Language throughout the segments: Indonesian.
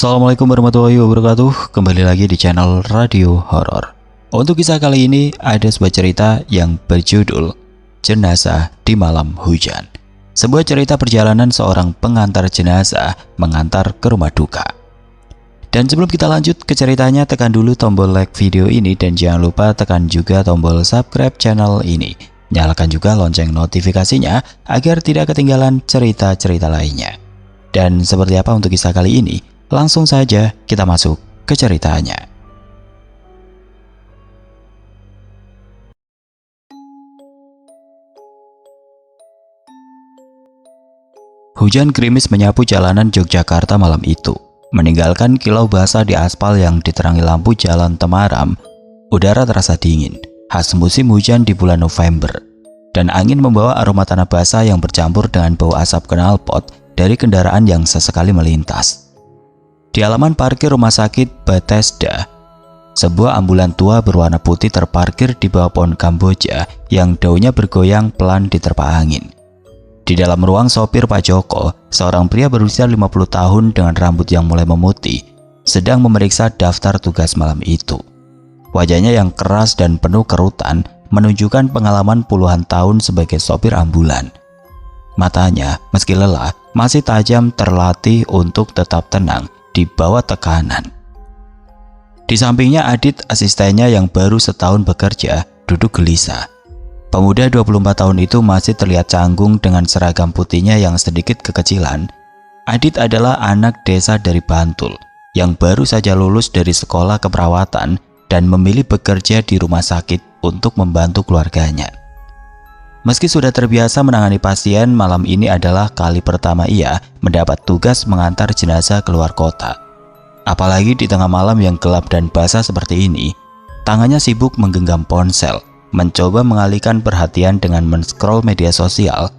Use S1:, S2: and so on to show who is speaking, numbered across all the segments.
S1: Assalamualaikum warahmatullahi wabarakatuh. Kembali lagi di channel Radio Horor. Untuk kisah kali ini ada sebuah cerita yang berjudul Jenazah di Malam Hujan. Sebuah cerita perjalanan seorang pengantar jenazah mengantar ke rumah duka. Dan sebelum kita lanjut ke ceritanya, tekan dulu tombol like video ini dan jangan lupa tekan juga tombol subscribe channel ini. Nyalakan juga lonceng notifikasinya agar tidak ketinggalan cerita-cerita lainnya. Dan seperti apa untuk kisah kali ini? Langsung saja kita masuk ke ceritanya. Hujan gerimis menyapu jalanan Yogyakarta malam itu, meninggalkan kilau basah di aspal yang diterangi lampu jalan temaram. Udara terasa dingin, khas musim hujan di bulan November, dan angin membawa aroma tanah basah yang bercampur dengan bau asap knalpot dari kendaraan yang sesekali melintas. Di halaman parkir rumah sakit Bethesda, sebuah ambulan tua berwarna putih terparkir di bawah pohon Kamboja yang daunnya bergoyang pelan diterpa angin. Di dalam ruang sopir Pak Joko, seorang pria berusia 50 tahun dengan rambut yang mulai memutih, sedang memeriksa daftar tugas malam itu. Wajahnya yang keras dan penuh kerutan menunjukkan pengalaman puluhan tahun sebagai sopir ambulan. Matanya, meski lelah, masih tajam, terlatih untuk tetap tenang di bawah tekanan. Di sampingnya Adit, asistennya yang baru setahun bekerja, duduk gelisah. Pemuda 24 tahun itu masih terlihat canggung dengan seragam putihnya yang sedikit kekecilan. Adit adalah anak desa dari Bantul yang baru saja lulus dari sekolah keperawatan dan memilih bekerja di rumah sakit untuk membantu keluarganya. Meski sudah terbiasa menangani pasien, malam ini adalah kali pertama ia mendapat tugas mengantar jenazah keluar kota. Apalagi di tengah malam yang gelap dan basah seperti ini, tangannya sibuk menggenggam ponsel, mencoba mengalihkan perhatian dengan men-scroll media sosial,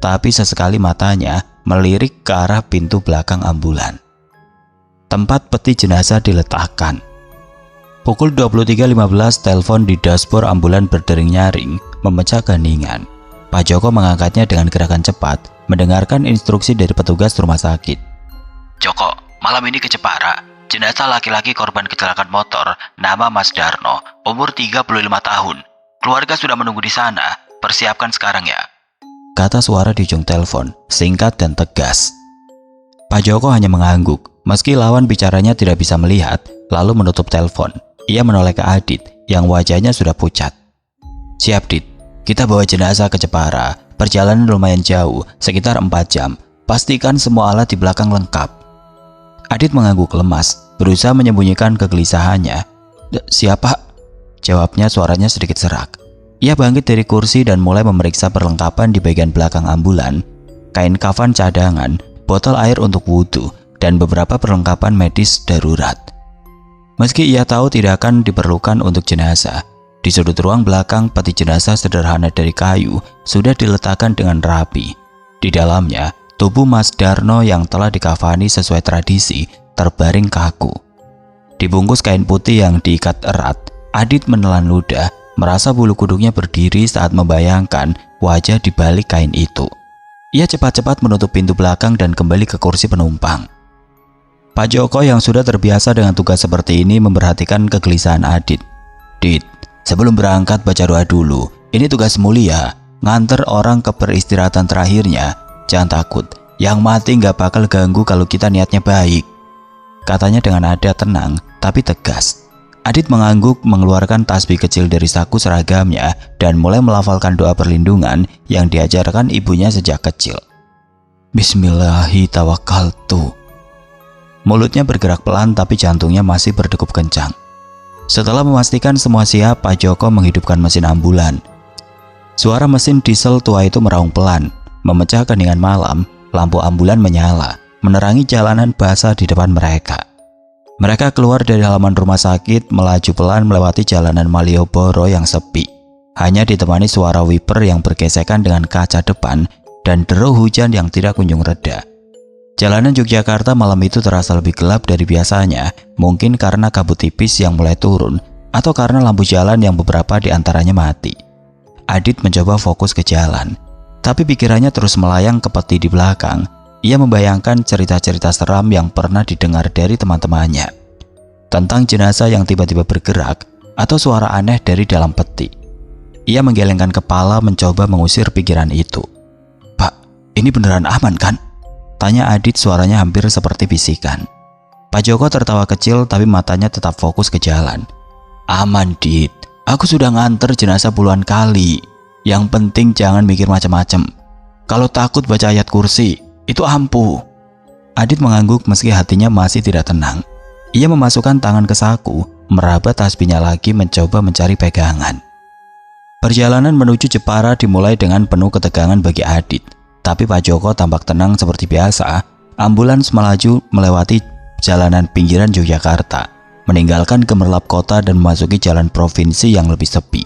S1: tapi sesekali matanya melirik ke arah pintu belakang ambulan. Tempat peti jenazah diletakkan. Pukul 23.15 telepon di dashboard ambulan berdering nyaring memecah keheningan. Pak Joko mengangkatnya dengan gerakan cepat, mendengarkan instruksi dari petugas rumah sakit. Joko, malam ini ke Jepara. Jenazah laki-laki korban kecelakaan motor, nama Mas Darno, umur 35 tahun. Keluarga sudah menunggu di sana, persiapkan sekarang ya. Kata suara di ujung telepon, singkat dan tegas. Pak Joko hanya mengangguk, meski lawan bicaranya tidak bisa melihat, lalu menutup telepon. Ia menoleh ke Adit, yang wajahnya sudah pucat. Siap, Dit. Kita bawa jenazah ke Jepara. Perjalanan lumayan jauh, sekitar 4 jam. Pastikan semua alat di belakang lengkap. Adit mengangguk lemas, berusaha menyembunyikan kegelisahannya. Siapa? Jawabnya suaranya sedikit serak. Ia bangkit dari kursi dan mulai memeriksa perlengkapan di bagian belakang ambulan. Kain kafan cadangan, botol air untuk wudhu, dan beberapa perlengkapan medis darurat. Meski ia tahu tidak akan diperlukan untuk jenazah, di sudut ruang belakang peti jenazah sederhana dari kayu sudah diletakkan dengan rapi. Di dalamnya, tubuh Mas Darno yang telah dikafani sesuai tradisi terbaring kaku. Dibungkus kain putih yang diikat erat, Adit menelan ludah, merasa bulu kuduknya berdiri saat membayangkan wajah di balik kain itu. Ia cepat-cepat menutup pintu belakang dan kembali ke kursi penumpang. Pak Joko yang sudah terbiasa dengan tugas seperti ini memperhatikan kegelisahan Adit. Dit, sebelum berangkat baca doa dulu. Ini tugas mulia, nganter orang ke peristirahatan terakhirnya. Jangan takut, yang mati nggak bakal ganggu kalau kita niatnya baik. Katanya dengan nada tenang tapi tegas. Adit mengangguk, mengeluarkan tasbih kecil dari saku seragamnya dan mulai melafalkan doa perlindungan yang diajarkan ibunya sejak kecil. Bismillahirrahmanirrahim. Mulutnya bergerak pelan tapi jantungnya masih berdegup kencang. Setelah memastikan semua siap, Pak Joko menghidupkan mesin ambulan. Suara mesin diesel tua itu meraung pelan, memecah keheningan malam. Lampu ambulan menyala, menerangi jalanan basah di depan mereka. Mereka keluar dari halaman rumah sakit, melaju pelan melewati jalanan Malioboro yang sepi. Hanya ditemani suara wiper yang bergesekan dengan kaca depan dan deru hujan yang tidak kunjung reda. Jalanan Yogyakarta malam itu terasa lebih gelap dari biasanya, mungkin karena kabut tipis yang mulai turun, atau karena lampu jalan yang beberapa diantaranya mati. Adit mencoba fokus ke jalan, tapi pikirannya terus melayang ke peti di belakang. Ia membayangkan cerita-cerita seram yang pernah didengar dari teman-temannya tentang jenazah yang tiba-tiba bergerak atau suara aneh dari dalam peti. Ia menggelengkan kepala mencoba mengusir pikiran itu. "Pak, ini beneran aman kan?" tanya Adit, suaranya hampir seperti bisikan. Pak Joko tertawa kecil tapi matanya tetap fokus ke jalan. "Aman, Dit. Aku sudah nganter jenazah puluhan kali. Yang penting jangan mikir macam-macam. Kalau takut baca ayat kursi, itu ampuh." Adit mengangguk meski hatinya masih tidak tenang. Ia memasukkan tangan ke saku, meraba tasbihnya lagi mencoba mencari pegangan. Perjalanan menuju Jepara dimulai dengan penuh ketegangan bagi Adit. Tapi Pak Joko tampak tenang seperti biasa. Ambulans melaju melewati jalanan pinggiran Yogyakarta, meninggalkan gemerlap kota dan memasuki jalan provinsi yang lebih sepi.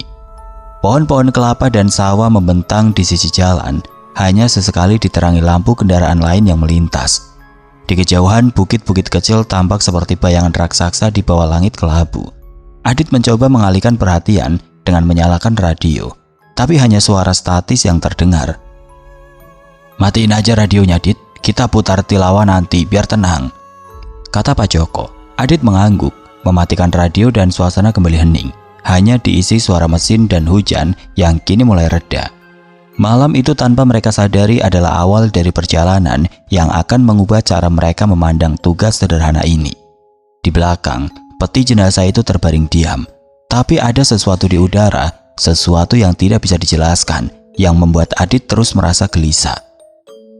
S1: Pohon-pohon kelapa dan sawah membentang di sisi jalan, hanya sesekali diterangi lampu kendaraan lain yang melintas. Di kejauhan, bukit-bukit kecil tampak seperti bayangan raksasa di bawah langit kelabu. Adit mencoba mengalihkan perhatian dengan menyalakan radio, tapi hanya suara statis yang terdengar. "Matiin aja radionya, Dit. Kita putar tilawah nanti biar tenang," kata Pak Joko. Adit mengangguk, mematikan radio dan suasana kembali hening. Hanya diisi suara mesin dan hujan yang kini mulai reda. Malam itu tanpa mereka sadari adalah awal dari perjalanan yang akan mengubah cara mereka memandang tugas sederhana ini. Di belakang, peti jenazah itu terbaring diam. Tapi ada sesuatu di udara, sesuatu yang tidak bisa dijelaskan, yang membuat Adit terus merasa gelisah.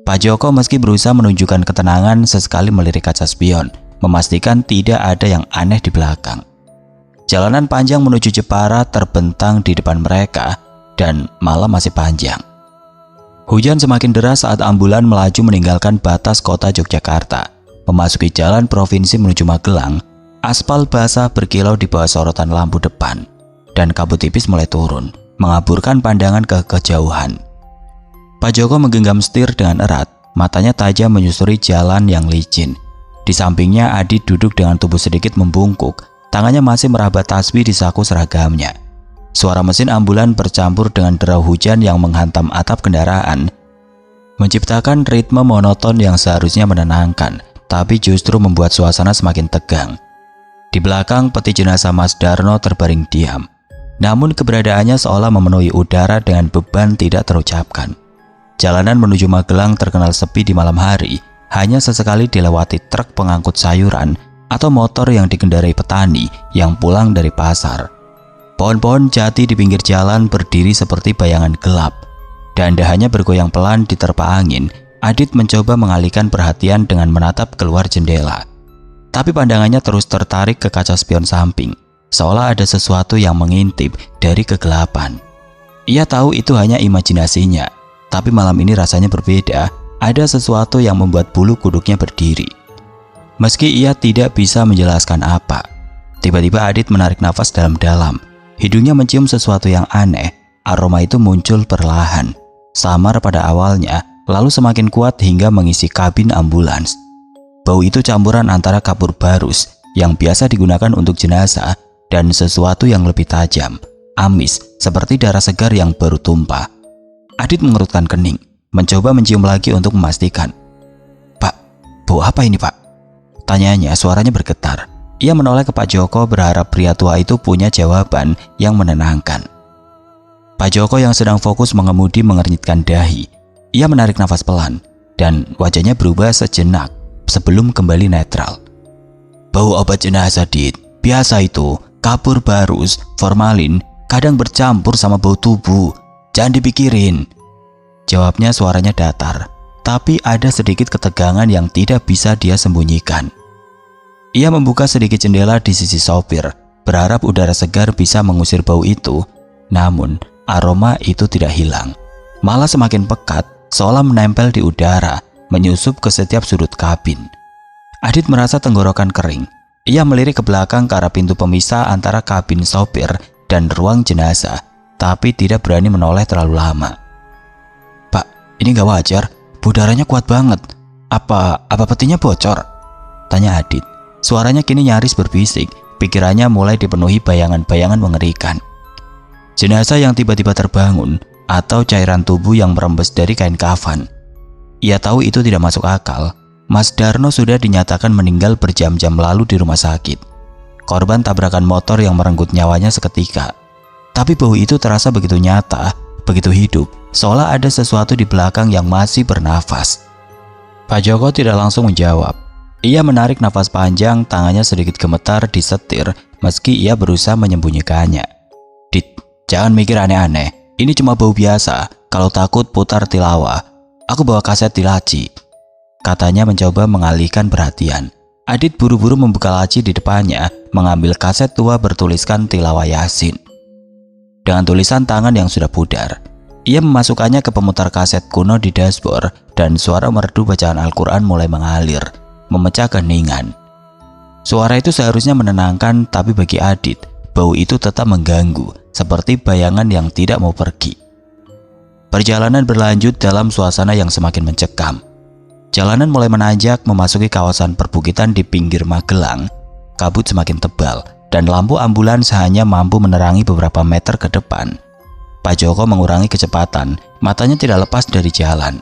S1: Pak Joko meski berusaha menunjukkan ketenangan, sesekali melirik kaca spion, memastikan tidak ada yang aneh di belakang. Jalanan panjang menuju Jepara terbentang di depan mereka dan malam masih panjang. Hujan semakin deras saat ambulan melaju meninggalkan batas kota Yogyakarta, memasuki jalan provinsi menuju Magelang. Aspal basah berkilau di bawah sorotan lampu depan, dan kabut tipis mulai turun, mengaburkan pandangan ke kejauhan. Pak Joko menggenggam setir dengan erat, matanya tajam menyusuri jalan yang licin. Di sampingnya Adit duduk dengan tubuh sedikit membungkuk, tangannya masih meraba tasbih di saku seragamnya. Suara mesin ambulan bercampur dengan derau hujan yang menghantam atap kendaraan, menciptakan ritme monoton yang seharusnya menenangkan, tapi justru membuat suasana semakin tegang. Di belakang, peti jenazah Mas Darno terbaring diam, namun keberadaannya seolah memenuhi udara dengan beban tidak terucapkan. Jalanan menuju Magelang terkenal sepi di malam hari, hanya sesekali dilewati truk pengangkut sayuran atau motor yang dikendarai petani yang pulang dari pasar. Pohon-pohon jati di pinggir jalan berdiri seperti bayangan gelap, dan dahannya bergoyang pelan diterpa angin. Adit mencoba mengalihkan perhatian dengan menatap keluar jendela. Tapi pandangannya terus tertarik ke kaca spion samping, seolah ada sesuatu yang mengintip dari kegelapan. Ia tahu itu hanya imajinasinya, tapi malam ini rasanya berbeda. Ada sesuatu yang membuat bulu kuduknya berdiri. Meski ia tidak bisa menjelaskan apa. Tiba-tiba Adit menarik nafas dalam-dalam. Hidungnya mencium sesuatu yang aneh. Aroma itu muncul perlahan, samar pada awalnya, lalu semakin kuat hingga mengisi kabin ambulans. Bau itu campuran antara kapur barus yang biasa digunakan untuk jenazah dan sesuatu yang lebih tajam, amis, seperti darah segar yang baru tumpah. Adit mengerutkan kening, mencoba mencium lagi untuk memastikan. "Pak, bau apa ini, Pak?" tanyanya, suaranya bergetar. Ia menoleh ke Pak Joko berharap pria tua itu punya jawaban yang menenangkan. Pak Joko yang sedang fokus mengemudi mengernyitkan dahi. Ia menarik nafas pelan dan wajahnya berubah sejenak sebelum kembali netral. "Bau obat jenazah, Dit. Biasa itu, kapur barus, formalin, kadang bercampur sama bau tubuh. Jangan dipikirin," jawabnya, suaranya datar, tapi ada sedikit ketegangan yang tidak bisa dia sembunyikan. Ia membuka sedikit jendela di sisi sopir, berharap udara segar bisa mengusir bau itu. Namun, aroma itu tidak hilang. Malah semakin pekat, seolah menempel di udara, menyusup ke setiap sudut kabin. Adit merasa tenggorokan kering. Ia melirik ke belakang ke arah pintu pemisah antara kabin sopir dan ruang jenazah, tapi tidak berani menoleh terlalu lama. "Pak, ini gak wajar. Udaranya kuat banget. Apa petinya bocor?" tanya Adit. Suaranya kini nyaris berbisik. Pikirannya mulai dipenuhi bayangan-bayangan mengerikan. Jenazah yang tiba-tiba terbangun, atau cairan tubuh yang merembes dari kain kafan. Ia tahu itu tidak masuk akal. Mas Darno sudah dinyatakan meninggal berjam-jam lalu di rumah sakit. Korban tabrakan motor yang merenggut nyawanya seketika. Tapi bau itu terasa begitu nyata, begitu hidup, seolah ada sesuatu di belakang yang masih bernafas. Pak Joko tidak langsung menjawab. Ia menarik nafas panjang, tangannya sedikit gemetar di setir meski ia berusaha menyembunyikannya. Dit, jangan mikir aneh-aneh. Ini cuma bau biasa. Kalau takut putar tilawah. Aku bawa kaset di laci. Katanya mencoba mengalihkan perhatian. Adit buru-buru membuka laci di depannya, mengambil kaset tua bertuliskan tilawah Yasin. Dengan tulisan tangan yang sudah pudar, ia memasukkannya ke pemutar kaset kuno di dashboard dan suara merdu bacaan Al-Quran mulai mengalir, memecah keheningan. Suara itu seharusnya menenangkan, tapi bagi Adit, bau itu tetap mengganggu, seperti bayangan yang tidak mau pergi. Perjalanan berlanjut dalam suasana yang semakin mencekam. Jalanan mulai menanjak memasuki kawasan perbukitan di pinggir Magelang. Kabut semakin tebal dan lampu ambulans hanya mampu menerangi beberapa meter ke depan. Pak Joko mengurangi kecepatan, matanya tidak lepas dari jalan.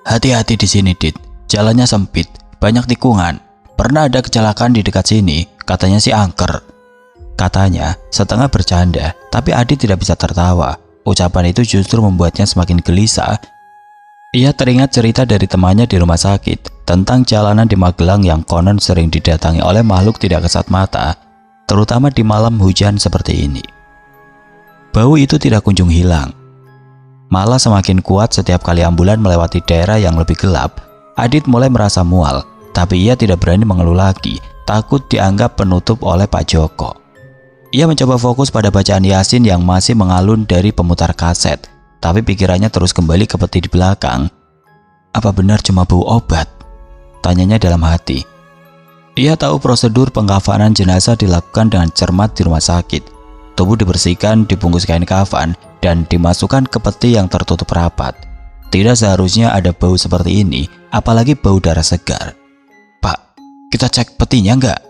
S1: Hati-hati di sini, Dit. Jalannya sempit, banyak tikungan. Pernah ada kecelakaan di dekat sini, katanya si angker. Katanya setengah bercanda, tapi Adit tidak bisa tertawa. Ucapan itu justru membuatnya semakin gelisah. Ia teringat cerita dari temannya di rumah sakit tentang jalanan di Magelang yang konon sering didatangi oleh makhluk tidak kasat mata, terutama di malam hujan seperti ini. Bau itu tidak kunjung hilang. Malah semakin kuat setiap kali ambulan melewati daerah yang lebih gelap. Adit mulai merasa mual, tapi ia tidak berani mengeluh lagi, takut dianggap penutup oleh Pak Joko. Ia mencoba fokus pada bacaan Yasin yang masih mengalun dari pemutar kaset. Tapi pikirannya terus kembali ke peti di belakang. Apa benar cuma bau obat? Tanyanya dalam hati. Ia tahu prosedur pengkafanan jenazah dilakukan dengan cermat di rumah sakit. Tubuh dibersihkan, dibungkus kain kafan, dan dimasukkan ke peti yang tertutup rapat. Tidak seharusnya ada bau seperti ini, apalagi bau darah segar. Pak, kita cek petinya enggak?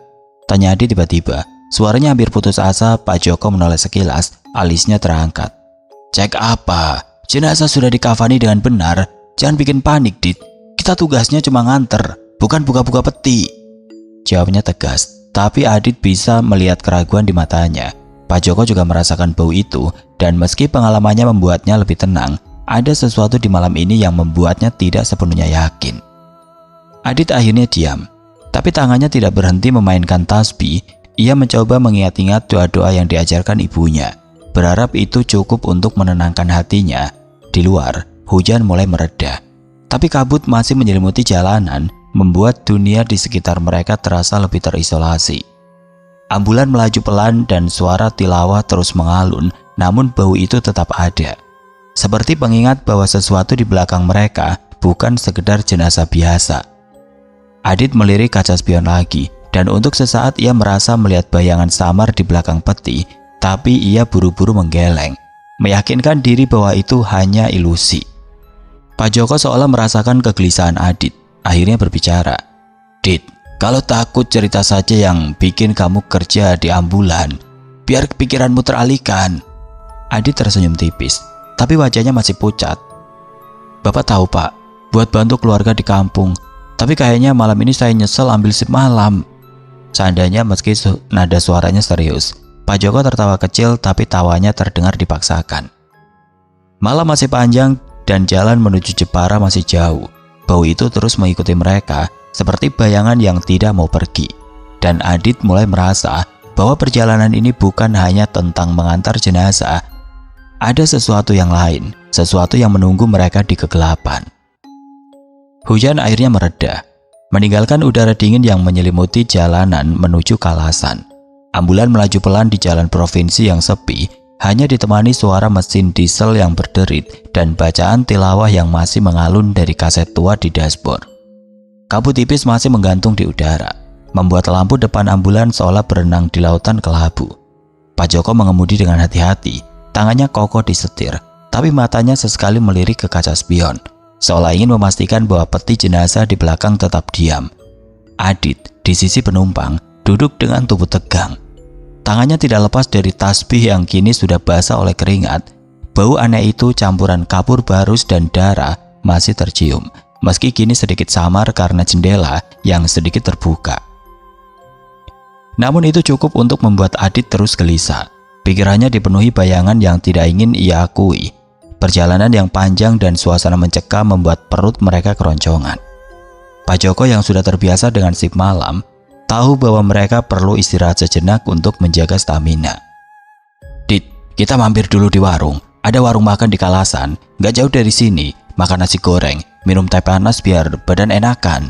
S1: Tanya Adi tiba-tiba. Suaranya hampir putus asa. Pak Joko menoleh sekilas, alisnya terangkat. Cek apa? Jenazah sudah dikafani dengan benar. Jangan bikin panik, Dit. Kita tugasnya cuma nganter, bukan buka-buka peti. Jawabnya tegas, tapi Adit bisa melihat keraguan di matanya. Pak Joko juga merasakan bau itu, dan meski pengalamannya membuatnya lebih tenang, ada sesuatu di malam ini yang membuatnya tidak sepenuhnya yakin. Adit akhirnya diam, tapi tangannya tidak berhenti memainkan tasbih. Ia mencoba mengingat-ingat doa-doa yang diajarkan ibunya. Berharap itu cukup untuk menenangkan hatinya. Di luar, hujan mulai mereda. Tapi kabut masih menyelimuti jalanan, membuat dunia di sekitar mereka terasa lebih terisolasi. Ambulan melaju pelan dan suara tilawah terus mengalun, namun bau itu tetap ada. Seperti pengingat bahwa sesuatu di belakang mereka bukan sekedar jenazah biasa. Adit melirik kaca spion lagi, dan untuk sesaat ia merasa melihat bayangan samar di belakang peti. Tapi ia buru-buru menggeleng, meyakinkan diri bahwa itu hanya ilusi. Pak Joko seolah merasakan kegelisahan Adit, akhirnya berbicara. Dit, kalau takut cerita saja yang bikin kamu kerja di ambulan, biar pikiranmu teralihkan. Adit tersenyum tipis, tapi wajahnya masih pucat. Bapak tahu Pak, buat bantu keluarga di kampung, tapi kayaknya malam ini saya nyesel ambil shift malam. Seandainya meski nada suaranya serius. Pak Joko tertawa kecil, tapi tawanya terdengar dipaksakan. Malam masih panjang dan jalan menuju Jepara masih jauh. Bau itu terus mengikuti mereka seperti bayangan yang tidak mau pergi. Dan Adit mulai merasa bahwa perjalanan ini bukan hanya tentang mengantar jenazah. Ada sesuatu yang lain, sesuatu yang menunggu mereka di kegelapan. Hujan akhirnya mereda, meninggalkan udara dingin yang menyelimuti jalanan menuju Kalasan. Ambulan melaju pelan di jalan provinsi yang sepi, hanya ditemani suara mesin diesel yang berderit dan bacaan tilawah yang masih mengalun dari kaset tua di dashboard. Kabut tipis masih menggantung di udara, membuat lampu depan ambulan seolah berenang di lautan kelabu. Pak Joko mengemudi dengan hati-hati, tangannya kokoh di setir, tapi matanya sesekali melirik ke kaca spion, seolah ingin memastikan bahwa peti jenazah di belakang tetap diam. Adit di sisi penumpang duduk dengan tubuh tegang. Tangannya tidak lepas dari tasbih yang kini sudah basah oleh keringat. Bau aneh itu campuran kapur barus dan darah masih tercium, meski kini sedikit samar karena jendela yang sedikit terbuka. Namun itu cukup untuk membuat Adit terus gelisah. Pikirannya dipenuhi bayangan yang tidak ingin ia akui. Perjalanan yang panjang dan suasana mencekam membuat perut mereka keroncongan. Pak Joko yang sudah terbiasa dengan shift malam, tahu bahwa mereka perlu istirahat sejenak untuk menjaga stamina. "Dit, kita mampir dulu di warung. Ada warung makan di Kalasan, gak jauh dari sini. Makan nasi goreng, minum teh panas biar badan enakan,"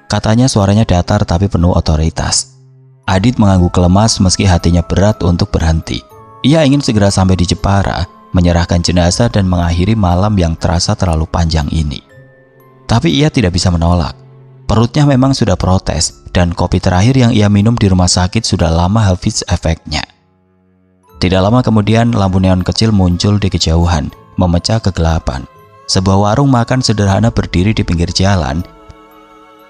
S1: katanya suaranya datar tapi penuh otoritas. Adit mengangguk lemas meski hatinya berat untuk berhenti. Ia ingin segera sampai di Jepara, menyerahkan jenazah dan mengakhiri malam yang terasa terlalu panjang ini. Tapi ia tidak bisa menolak. Perutnya memang sudah protes dan kopi terakhir yang ia minum di rumah sakit sudah lama habis efeknya. Tidak lama kemudian lampu neon kecil muncul di kejauhan, memecah kegelapan. Sebuah warung makan sederhana berdiri di pinggir jalan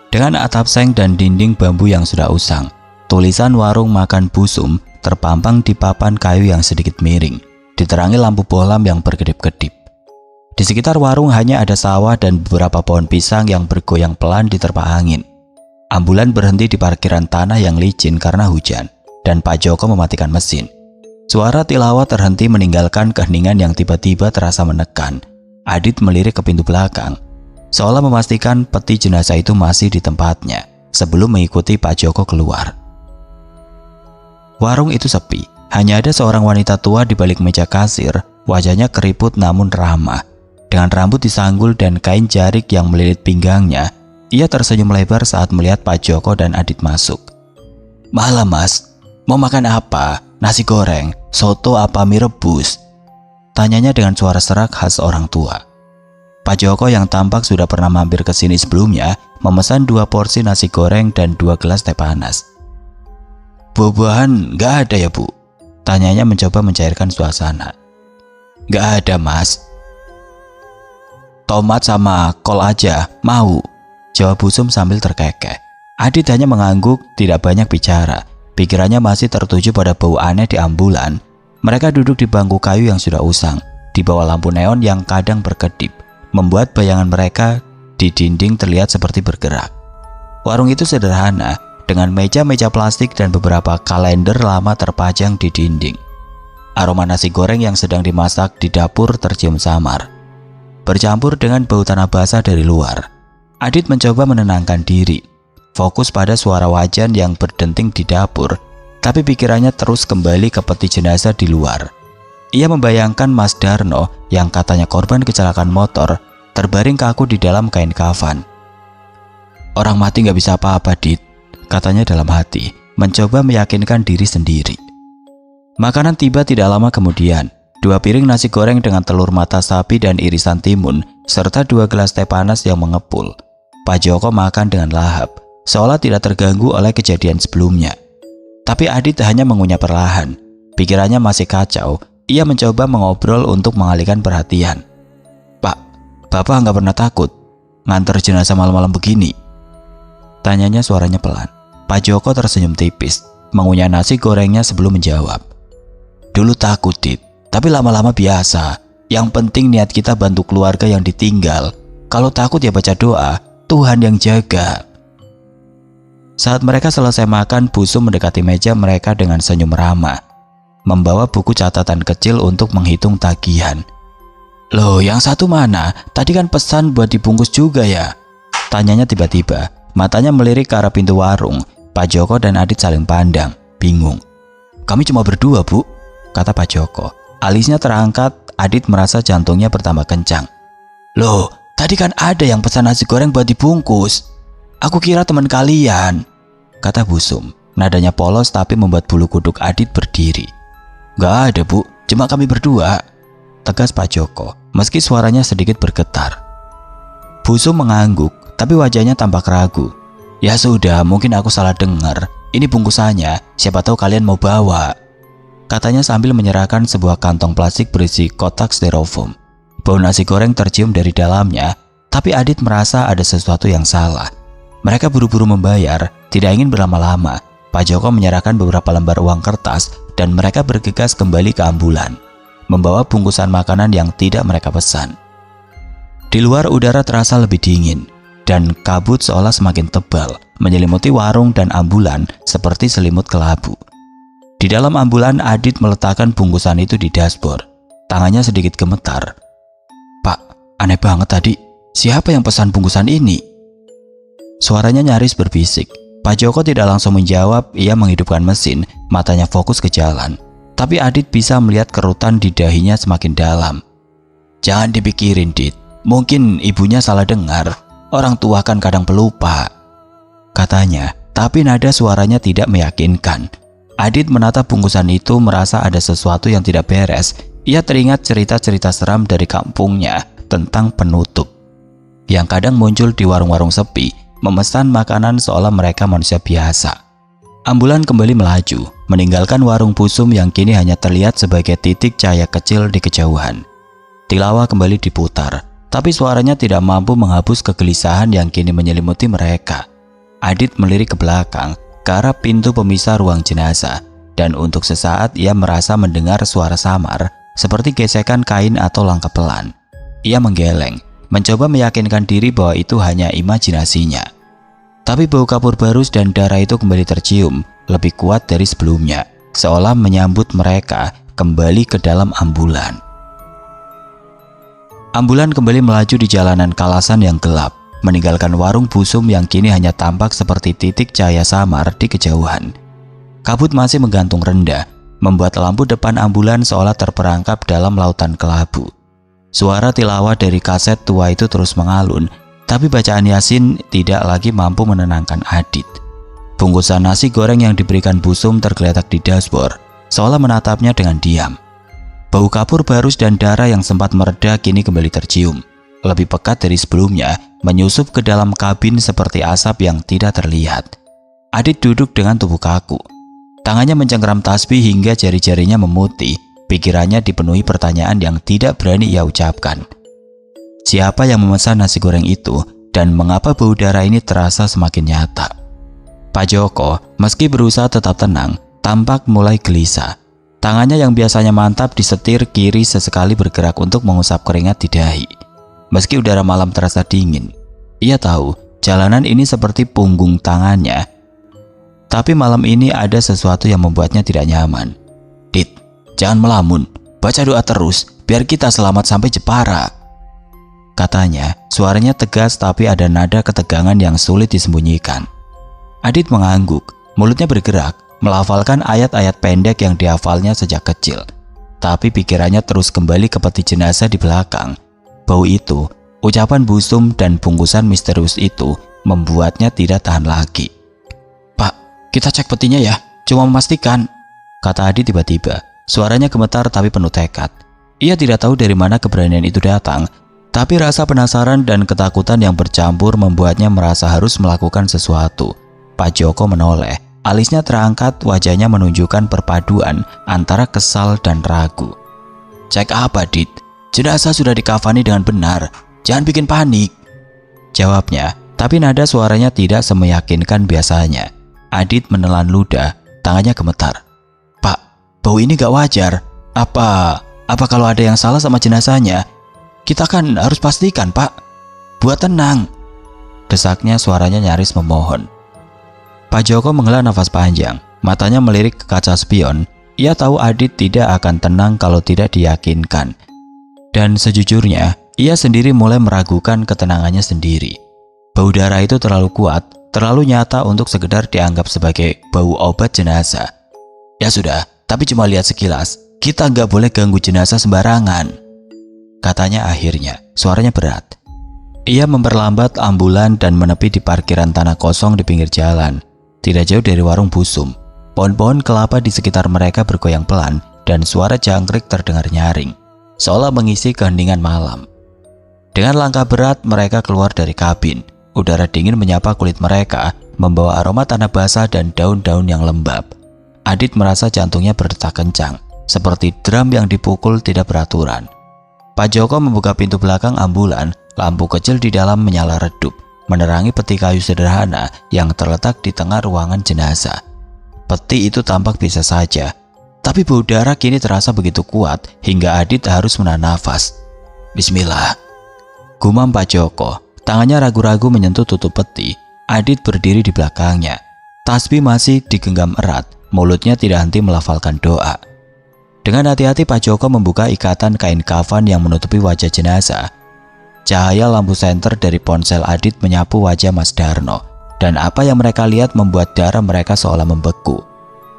S1: dengan atap seng dan dinding bambu yang sudah usang. Tulisan warung makan Busum terpampang di papan kayu yang sedikit miring, diterangi lampu bohlam yang berkedip-kedip. Di sekitar warung hanya ada sawah dan beberapa pohon pisang yang bergoyang pelan diterpa angin. Ambulan berhenti di parkiran tanah yang licin karena hujan, dan Pak Joko mematikan mesin. Suara tilawah terhenti meninggalkan keheningan yang tiba-tiba terasa menekan. Adit melirik ke pintu belakang, seolah memastikan peti jenazah itu masih di tempatnya sebelum mengikuti Pak Joko keluar. Warung itu sepi, hanya ada seorang wanita tua di balik meja kasir, wajahnya keriput namun ramah. Dengan rambut disanggul dan kain jarik yang melilit pinggangnya, ia tersenyum lebar saat melihat Pak Joko dan Adit masuk. "Malam mas, mau makan apa? Nasi goreng, soto apa mie rebus?" tanyanya dengan suara serak khas orang tua. Pak Joko yang tampak sudah pernah mampir ke sini sebelumnya, memesan 2 porsi nasi goreng dan 2 gelas teh panas. "Buah-buahan gak ada ya bu?" tanyanya mencoba mencairkan suasana. "Gak ada mas. Tomat sama kol aja, mau?" jawab Busum sambil terkekeh. Adit hanya mengangguk, tidak banyak bicara. Pikirannya masih tertuju pada bau aneh di ambulan. Mereka duduk di bangku kayu yang sudah usang, di bawah lampu neon yang kadang berkedip, membuat bayangan mereka di dinding terlihat seperti bergerak. Warung itu sederhana, dengan meja-meja plastik dan beberapa kalender lama terpajang di dinding. Aroma nasi goreng yang sedang dimasak di dapur tercium samar, bercampur dengan bau tanah basah dari luar. Adit mencoba menenangkan diri, fokus pada suara wajan yang berdenting di dapur, tapi pikirannya terus kembali ke peti jenazah di luar. Ia membayangkan Mas Darno yang katanya korban kecelakaan motor, terbaring kaku di dalam kain kafan. "Orang mati gak bisa apa-apa, Dit," katanya dalam hati, mencoba meyakinkan diri sendiri. Makanan tiba tidak lama kemudian. 2 piring nasi goreng dengan telur mata sapi dan irisan timun, serta 2 gelas teh panas yang mengepul. Pak Joko makan dengan lahap, seolah tidak terganggu oleh kejadian sebelumnya. Tapi Adit hanya mengunyah perlahan. Pikirannya masih kacau. Ia mencoba mengobrol untuk mengalihkan perhatian. "Pak, Bapak nggak pernah takut nganter jenazah malam-malam begini?" tanyanya suaranya pelan. Pak Joko tersenyum tipis, mengunyah nasi gorengnya sebelum menjawab. "Dulu takut, Dit, tapi lama-lama biasa. Yang penting niat kita bantu keluarga yang ditinggal. Kalau takut ya baca doa, Tuhan yang jaga." Saat mereka selesai makan, Busum mendekati meja mereka dengan senyum ramah, membawa buku catatan kecil untuk menghitung tagihan. "Loh, yang satu mana? Tadi kan pesan buat dibungkus juga ya?" tanyanya tiba-tiba. Matanya melirik ke arah pintu warung. Pak Joko dan Adit saling pandang, bingung. "Kami cuma berdua, Bu," kata Pak Joko. Alisnya terangkat. Adit merasa jantungnya bertambah kencang. "Loh, tadi kan ada yang pesan nasi goreng buat dibungkus. Aku kira teman kalian," kata Busum. Nadanya polos tapi membuat bulu kuduk Adit berdiri. "Gak ada Bu, cuma kami berdua," tegas Pak Joko, meski suaranya sedikit bergetar. Busum mengangguk, tapi wajahnya tampak ragu. "Ya sudah, mungkin aku salah dengar. Ini bungkusannya, siapa tahu kalian mau bawa," katanya sambil menyerahkan sebuah kantong plastik berisi kotak styrofoam. Bau nasi goreng tercium dari dalamnya, tapi Adit merasa ada sesuatu yang salah. Mereka buru-buru membayar, tidak ingin berlama-lama. Pak Joko menyerahkan beberapa lembar uang kertas dan mereka bergegas kembali ke ambulan, membawa bungkusan makanan yang tidak mereka pesan. Di luar udara terasa lebih dingin, dan kabut seolah semakin tebal, menyelimuti warung dan ambulan seperti selimut kelabu. Di dalam ambulan, Adit meletakkan bungkusan itu di dashboard. Tangannya sedikit gemetar. "Pak, aneh banget tadi. Siapa yang pesan bungkusan ini?" Suaranya nyaris berbisik. Pak Joko tidak langsung menjawab. Ia menghidupkan mesin, matanya fokus ke jalan. Tapi Adit bisa melihat kerutan di dahinya semakin dalam. "Jangan dipikirin, Dit. Mungkin ibunya salah dengar. Orang tua kan kadang pelupa," katanya. Tapi nada suaranya tidak meyakinkan. Adit menatap bungkusan itu, merasa ada sesuatu yang tidak beres. Ia teringat cerita-cerita seram dari kampungnya tentang penutup yang kadang muncul di warung-warung sepi, memesan makanan seolah mereka manusia biasa. Ambulan kembali melaju, meninggalkan warung busum yang kini hanya terlihat sebagai titik cahaya kecil di kejauhan. Tilawah kembali diputar, tapi suaranya tidak mampu menghapus kegelisahan yang kini menyelimuti mereka. Adit melirik ke belakang, ke arah pintu pemisah ruang jenazah, dan untuk sesaat ia merasa mendengar suara samar, seperti gesekan kain atau langkah pelan. Ia menggeleng, mencoba meyakinkan diri bahwa itu hanya imajinasinya. Tapi bau kapur barus dan darah itu kembali tercium, lebih kuat dari sebelumnya, seolah menyambut mereka kembali ke dalam ambulan. Ambulan kembali melaju di jalanan kalasan yang gelap, meninggalkan warung busum yang kini hanya tampak seperti titik cahaya samar di kejauhan. Kabut masih menggantung rendah, membuat lampu depan ambulan seolah terperangkap dalam lautan kelabu. Suara tilawah dari kaset tua itu terus mengalun, tapi bacaan Yasin tidak lagi mampu menenangkan Adit. Bungkusan nasi goreng yang diberikan busum tergeletak di dashboard, seolah menatapnya dengan diam. Bau kapur barus dan darah yang sempat mereda kini kembali tercium, lebih pekat dari sebelumnya, menyusup ke dalam kabin seperti asap yang tidak terlihat. Adit duduk dengan tubuh kaku. Tangannya mencengkeram tasbih hingga jari-jarinya memutih. Pikirannya dipenuhi pertanyaan yang tidak berani ia ucapkan. Siapa yang memesan nasi goreng itu, dan mengapa bau darah ini terasa semakin nyata? Pak Joko, meski berusaha tetap tenang, tampak mulai gelisah. Tangannya yang biasanya mantap di setir kiri sesekali bergerak untuk mengusap keringat di dahi. Meski udara malam terasa dingin, ia tahu jalanan ini seperti punggung tangannya. Tapi malam ini ada sesuatu yang membuatnya tidak nyaman. "Dit, jangan melamun, baca doa terus, biar kita selamat sampai Jepara," katanya. Suaranya tegas tapi ada nada ketegangan yang sulit disembunyikan. Adit mengangguk, mulutnya bergerak, melafalkan ayat-ayat pendek yang dihafalnya sejak kecil. Tapi pikirannya terus kembali ke peti jenazah di belakang. Bau itu, ucapan busum dan bungkusan misterius itu membuatnya tidak tahan lagi. "Pak, kita cek petinya ya, cuma memastikan," kata Adit tiba-tiba. Suaranya gemetar tapi penuh tekad. Ia tidak tahu dari mana keberanian itu datang, tapi rasa penasaran dan ketakutan yang bercampur membuatnya merasa harus melakukan sesuatu. Pak Joko menoleh, alisnya terangkat, wajahnya menunjukkan perpaduan antara kesal dan ragu. "Cek apa, Dit? Jenazah sudah dikafani dengan benar, jangan bikin panik," jawabnya, tapi nada suaranya tidak semeyakinkan biasanya. Adit menelan ludah, tangannya gemetar. "Pak, bau ini gak wajar. Apa kalau ada yang salah sama jenazahnya? Kita kan harus pastikan, Pak. Buat tenang," desaknya, suaranya nyaris memohon. Pak Joko menghela nafas panjang, matanya melirik ke kaca spion. Ia tahu Adit tidak akan tenang kalau tidak diyakinkan. Dan sejujurnya, ia sendiri mulai meragukan ketenangannya sendiri. Bau darah itu terlalu kuat, terlalu nyata untuk sekedar dianggap sebagai bau obat jenazah. "Ya sudah, tapi cuma lihat sekilas. Kita nggak boleh ganggu jenazah sembarangan," katanya akhirnya. Suaranya berat. Ia memperlambat ambulan dan menepi di parkiran tanah kosong di pinggir jalan, tidak jauh dari warung busum. Pohon-pohon kelapa di sekitar mereka bergoyang pelan dan suara jangkrik terdengar nyaring, seolah mengisi keheningan malam. Dengan langkah berat mereka keluar dari kabin. Udara dingin menyapa kulit mereka, membawa aroma tanah basah dan daun-daun yang lembab. Adit merasa jantungnya berdetak kencang, seperti drum yang dipukul tidak beraturan. Pak Joko membuka pintu belakang ambulan. Lampu kecil di dalam menyala redup, menerangi peti kayu sederhana yang terletak di tengah ruangan jenazah. Peti itu tampak biasa saja, tapi bau darah kini terasa begitu kuat hingga Adit harus menahan nafas. "Bismillah," Gumam Pak Joko. Tangannya ragu-ragu menyentuh tutup peti. Adit berdiri di belakangnya. Tasbih masih digenggam erat. Mulutnya tidak henti melafalkan doa. Dengan hati-hati Pak Joko membuka ikatan kain kafan yang menutupi wajah jenazah. Cahaya lampu senter dari ponsel Adit menyapu wajah Mas Darno. Dan apa yang mereka lihat membuat darah mereka seolah membeku.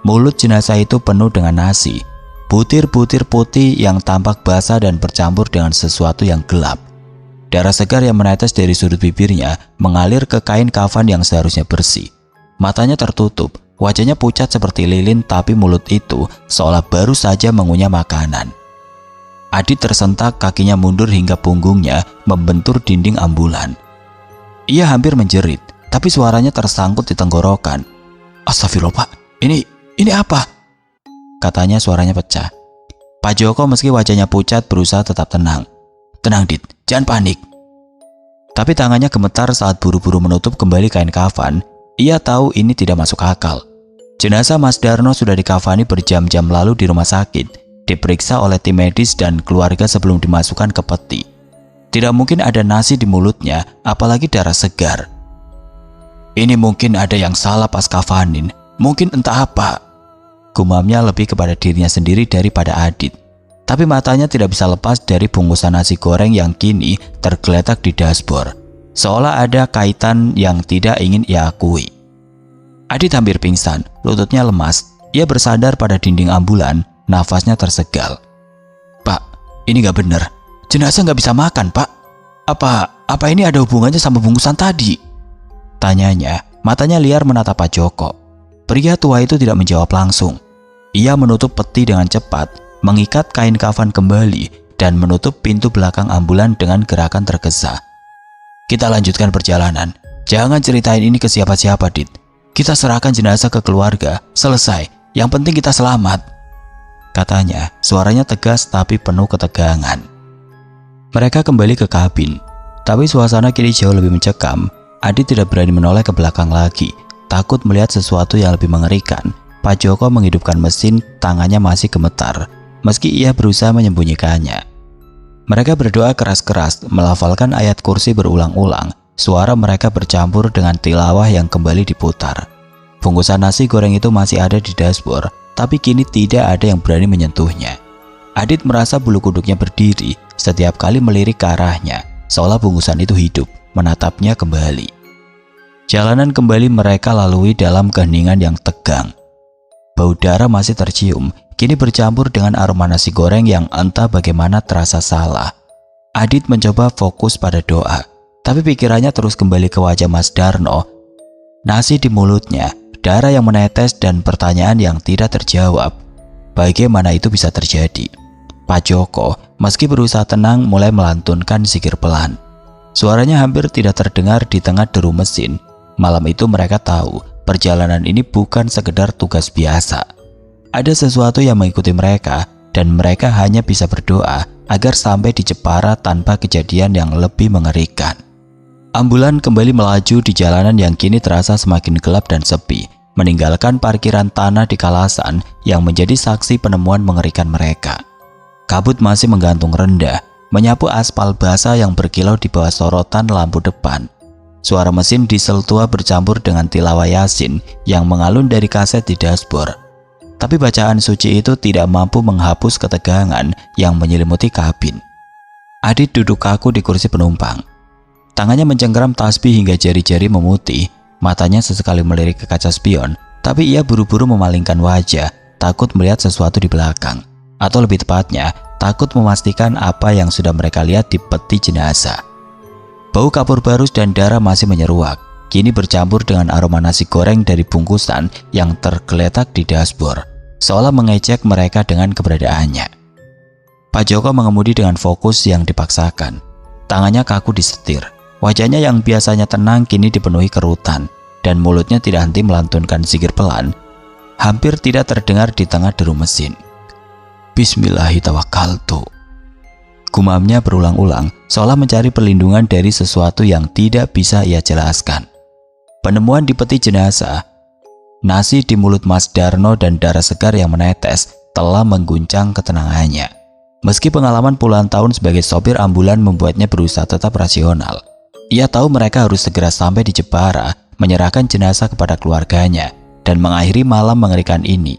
S1: Mulut jenazah itu penuh dengan nasi. Butir-butir putih yang tampak basah dan bercampur dengan sesuatu yang gelap. Darah segar yang menetes dari sudut bibirnya mengalir ke kain kafan yang seharusnya bersih. Matanya tertutup, wajahnya pucat seperti lilin, tapi mulut itu seolah baru saja mengunyah makanan. Adit tersentak, kakinya mundur hingga punggungnya membentur dinding ambulan. Ia hampir menjerit, tapi suaranya tersangkut di tenggorokan. "Astagfirullah Pak, ini apa?" Katanya suaranya pecah. Pak Joko meski wajahnya pucat berusaha tetap tenang. "Tenang Dit, jangan panik." Tapi tangannya gemetar saat buru-buru menutup kembali kain kafan. Ia tahu ini tidak masuk akal. Jenazah Mas Darno sudah dikafani berjam-jam lalu di rumah sakit, diperiksa oleh tim medis dan keluarga sebelum dimasukkan ke peti. Tidak mungkin ada nasi di mulutnya, apalagi darah segar. "Ini mungkin ada yang salah pas kafanin, mungkin entah apa." Gumamnya lebih kepada dirinya sendiri daripada Adit. Tapi matanya tidak bisa lepas dari bungkusan nasi goreng yang kini tergeletak di dashboard. Seolah ada kaitan yang tidak ingin ia akui. Adit hampir pingsan, lututnya lemas. Ia bersandar pada dinding ambulan, nafasnya tersegal. "Pak, ini gak bener. Jenazah gak bisa makan, Pak. Apa ini ada hubungannya sama bungkusan tadi?" Tanyanya, matanya liar menatap Pak Joko. Pria tua itu tidak menjawab langsung. Ia menutup peti dengan cepat, mengikat kain kafan kembali, dan menutup pintu belakang ambulan dengan gerakan tergesa. "Kita lanjutkan perjalanan. Jangan ceritain ini ke siapa-siapa, Dit. Kita serahkan jenazah ke keluarga. Selesai. Yang penting kita selamat," katanya. Suaranya tegas tapi penuh ketegangan. Mereka kembali ke kabin. Tapi suasana kini jauh lebih mencekam. Adit tidak berani menoleh ke belakang lagi. Takut melihat sesuatu yang lebih mengerikan. Pak Joko menghidupkan mesin, tangannya masih gemetar, meski ia berusaha menyembunyikannya. Mereka berdoa keras-keras, melafalkan ayat kursi berulang-ulang. Suara mereka bercampur dengan tilawah yang kembali diputar. Bungkusan nasi goreng itu masih ada di dashboard, tapi kini tidak ada yang berani menyentuhnya. Adit merasa bulu kuduknya berdiri setiap kali melirik ke arahnya, seolah bungkusan itu hidup, menatapnya kembali. Jalanan kembali mereka lalui dalam keheningan yang tegang. Bau darah masih tercium, kini bercampur dengan aroma nasi goreng yang entah bagaimana terasa salah. Adit mencoba fokus pada doa, tapi pikirannya terus kembali ke wajah Mas Darno. Nasi di mulutnya, darah yang menetes, dan pertanyaan yang tidak terjawab. Bagaimana itu bisa terjadi? Pak Joko, meski berusaha tenang, mulai melantunkan zikir pelan. Suaranya hampir tidak terdengar di tengah deru mesin. Malam itu mereka tahu perjalanan ini bukan sekedar tugas biasa. Ada sesuatu yang mengikuti mereka, dan mereka hanya bisa berdoa agar sampai di Jepara tanpa kejadian yang lebih mengerikan. Ambulan kembali melaju di jalanan yang kini terasa semakin gelap dan sepi, meninggalkan parkiran tanah di Kalasan yang menjadi saksi penemuan mengerikan mereka. Kabut masih menggantung rendah, menyapu aspal basah yang berkilau di bawah sorotan lampu depan. Suara mesin diesel tua bercampur dengan tilawah Yasin yang mengalun dari kaset di dashboard. Tapi bacaan suci itu tidak mampu menghapus ketegangan yang menyelimuti kabin. Adit duduk kaku di kursi penumpang. Tangannya mencengkeram tasbih hingga jari-jari memutih. Matanya sesekali melirik ke kaca spion, tapi ia buru-buru memalingkan wajah, takut melihat sesuatu di belakang. Atau lebih tepatnya, takut memastikan apa yang sudah mereka lihat di peti jenazah. Bau kapur barus dan darah masih menyeruak, kini bercampur dengan aroma nasi goreng dari bungkusan yang tergeletak di dashboard, seolah mengejek mereka dengan keberadaannya. Pak Joko mengemudi dengan fokus yang dipaksakan. Tangannya kaku disetir. Wajahnya yang biasanya tenang kini dipenuhi kerutan, dan mulutnya tidak henti melantunkan zikir pelan, hampir tidak terdengar di tengah deru mesin. "Bismillahirrahmanirrahim." Gumamnya berulang-ulang, seolah mencari perlindungan dari sesuatu yang tidak bisa ia jelaskan. Penemuan di peti jenazah, nasi di mulut Mas Darno dan darah segar yang menetes telah mengguncang ketenangannya. Meski pengalaman puluhan tahun sebagai sopir ambulan membuatnya berusaha tetap rasional, ia tahu mereka harus segera sampai di Jepara, menyerahkan jenazah kepada keluarganya, dan mengakhiri malam mengerikan ini.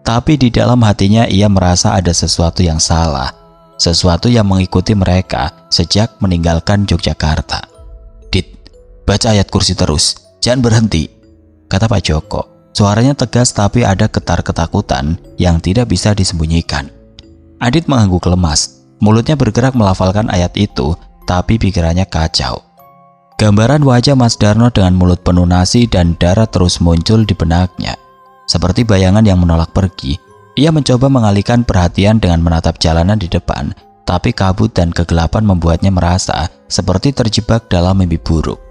S1: Tapi di dalam hatinya ia merasa ada sesuatu yang salah, sesuatu yang mengikuti mereka sejak meninggalkan Yogyakarta. "Dit, baca ayat kursi terus, jangan berhenti," kata Pak Joko. Suaranya tegas tapi ada getar ketakutan yang tidak bisa disembunyikan. Adit mengangguk lemas, mulutnya bergerak melafalkan ayat itu, tapi pikirannya kacau. Gambaran wajah Mas Darno dengan mulut penuh nasi dan darah terus muncul di benaknya. Seperti bayangan yang menolak pergi, ia mencoba mengalihkan perhatian dengan menatap jalanan di depan, tapi kabut dan kegelapan membuatnya merasa seperti terjebak dalam mimpi buruk.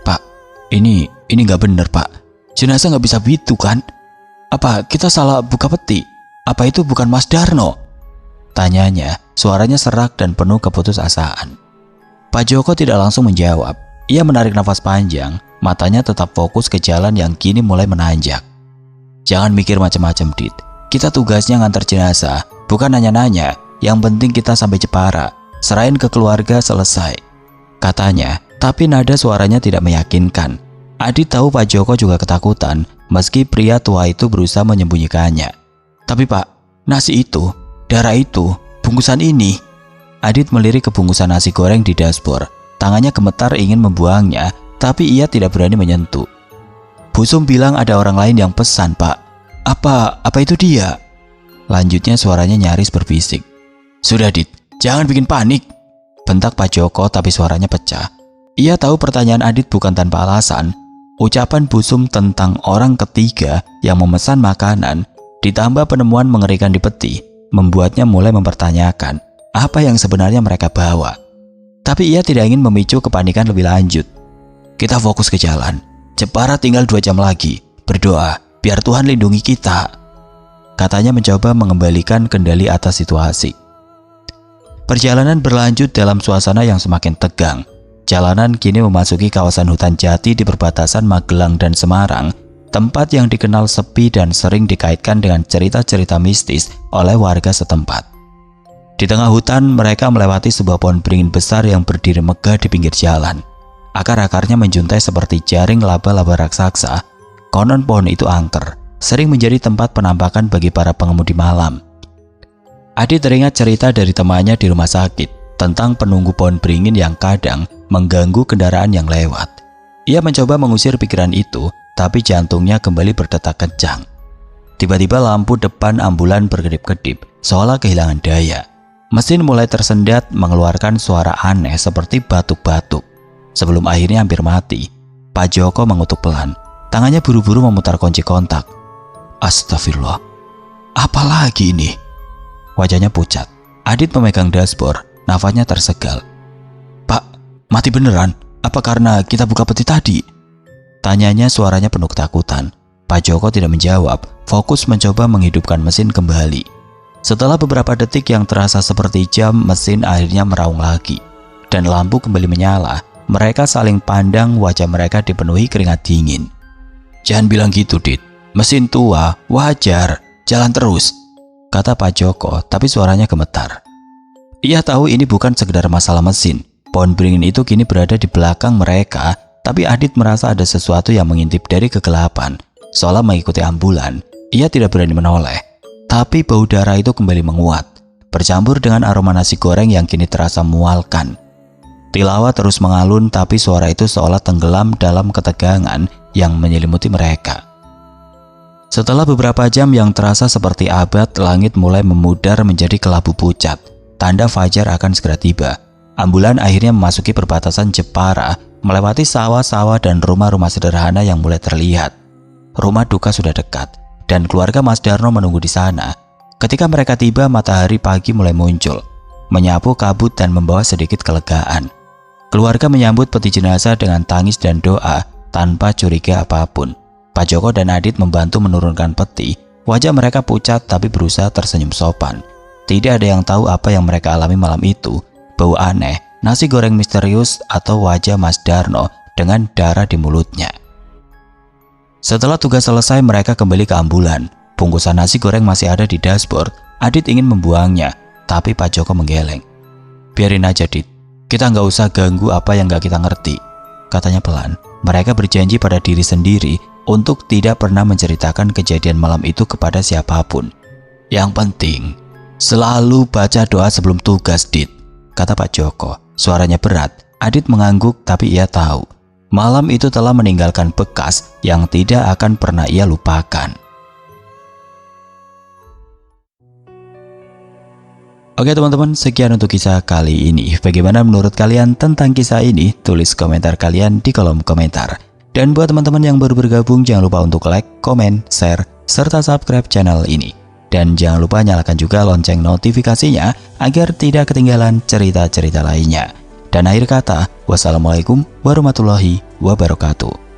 S1: "Pak, ini nggak bener, Pak. Jenazah nggak bisa begitu kan? Apa kita salah buka peti? Apa itu bukan Mas Darno?" Tanyanya, suaranya serak dan penuh keputusasaan. Pak Joko tidak langsung menjawab. Ia menarik nafas panjang, matanya tetap fokus ke jalan yang kini mulai menanjak. "Jangan mikir macam-macam, Dit. Kita tugasnya ngantar jenazah, bukan nanya-nanya. Yang penting kita sampai Jepara, serahin ke keluarga, selesai," katanya, tapi nada suaranya tidak meyakinkan. Adit tahu Pak Joko juga ketakutan, meski pria tua itu berusaha menyembunyikannya. "Tapi Pak, nasi itu, darah itu, bungkusan ini." Adit melirik ke bungkusan nasi goreng di dashboard. Tangannya gemetar ingin membuangnya, tapi ia tidak berani menyentuh. "Bu Sum bilang ada orang lain yang pesan, Pak. Apa itu dia?" Lanjutnya suaranya nyaris berbisik. "Sudah, Dit, jangan bikin panik," bentak Pak Joko, tapi suaranya pecah. Ia tahu pertanyaan Adit bukan tanpa alasan. Ucapan Bu Sum tentang orang ketiga yang memesan makanan, ditambah penemuan mengerikan di peti, membuatnya mulai mempertanyakan apa yang sebenarnya mereka bawa. Tapi ia tidak ingin memicu kepanikan lebih lanjut. "Kita fokus ke jalan. Jepara tinggal 2 jam lagi. Berdoa, biar Tuhan lindungi kita," katanya mencoba mengembalikan kendali atas situasi. Perjalanan berlanjut dalam suasana yang semakin tegang. Jalanan kini memasuki kawasan hutan jati di perbatasan Magelang dan Semarang, tempat yang dikenal sepi dan sering dikaitkan dengan cerita-cerita mistis oleh warga setempat. Di tengah hutan, mereka melewati sebuah pohon beringin besar yang berdiri megah di pinggir jalan. Akar-akarnya menjuntai seperti jaring laba-laba raksasa. Konon pohon itu angker, sering menjadi tempat penampakan bagi para pengemudi malam. Adit teringat cerita dari temannya di rumah sakit tentang penunggu pohon beringin yang kadang mengganggu kendaraan yang lewat. Ia mencoba mengusir pikiran itu, tapi jantungnya kembali berdetak kencang. Tiba-tiba lampu depan ambulan berkedip-kedip, seolah kehilangan daya. Mesin mulai tersendat mengeluarkan suara aneh seperti batuk-batuk. Sebelum akhirnya hampir mati, Pak Joko mengutuk pelan. Tangannya buru-buru memutar kunci kontak. "Astagfirullah, apa lagi ini?" Wajahnya pucat. Adit memegang dashboard, nafasnya tersegal. "Pak, mati beneran? Apa karena kita buka peti tadi?" Tanyanya, suaranya penuh ketakutan. Pak Joko tidak menjawab, fokus mencoba menghidupkan mesin kembali. Setelah beberapa detik yang terasa seperti jam, mesin akhirnya meraung lagi. Dan lampu kembali menyala. Mereka saling pandang, wajah mereka dipenuhi keringat dingin. "Jangan bilang gitu, Dit. Mesin tua, wajar. Jalan terus," kata Pak Joko, tapi suaranya gemetar. Ia tahu ini bukan sekedar masalah mesin. Pohon beringin itu kini berada di belakang mereka, tapi Adit merasa ada sesuatu yang mengintip dari kegelapan. Seolah mengikuti ambulan, ia tidak berani menoleh. Tapi bau darah itu kembali menguat, bercampur dengan aroma nasi goreng yang kini terasa mualkan. Tilawah terus mengalun, tapi suara itu seolah tenggelam dalam ketegangan yang menyelimuti mereka. Setelah beberapa jam yang terasa seperti abad, langit mulai memudar menjadi kelabu pucat. Tanda fajar akan segera tiba. Ambulan akhirnya memasuki perbatasan Jepara, melewati sawah-sawah dan rumah-rumah sederhana yang mulai terlihat. Rumah duka sudah dekat, dan keluarga Mas Darno menunggu di sana. Ketika mereka tiba, matahari pagi mulai muncul, menyapu kabut dan membawa sedikit kelegaan. Keluarga menyambut peti jenazah dengan tangis dan doa tanpa curiga apapun. Pak Joko dan Adit membantu menurunkan peti. Wajah mereka pucat tapi berusaha tersenyum sopan. Tidak ada yang tahu apa yang mereka alami malam itu. Bau aneh, nasi goreng misterius, atau wajah Mas Darno dengan darah di mulutnya. Setelah tugas selesai, mereka kembali ke ambulan. Bungkusan nasi goreng masih ada di dashboard. Adit ingin membuangnya, Tapi Pak Joko menggeleng. "Biarin aja, Dit. Kita nggak usah ganggu apa yang nggak kita ngerti," katanya pelan. Mereka berjanji pada diri sendiri untuk tidak pernah menceritakan kejadian malam itu kepada siapapun. "Yang penting, selalu baca doa sebelum tugas, Dit," kata Pak Joko. Suaranya berat. Adit mengangguk, tapi ia tahu malam itu telah meninggalkan bekas yang tidak akan pernah ia lupakan. Oke teman-teman, sekian untuk kisah kali ini. Bagaimana menurut kalian tentang kisah ini? Tulis komentar kalian di kolom komentar. Dan buat teman-teman yang baru bergabung, jangan lupa untuk like, komen, share, serta subscribe channel ini. Dan jangan lupa nyalakan juga lonceng notifikasinya agar tidak ketinggalan cerita-cerita lainnya. Dan akhir kata, wassalamualaikum warahmatullahi wabarakatuh.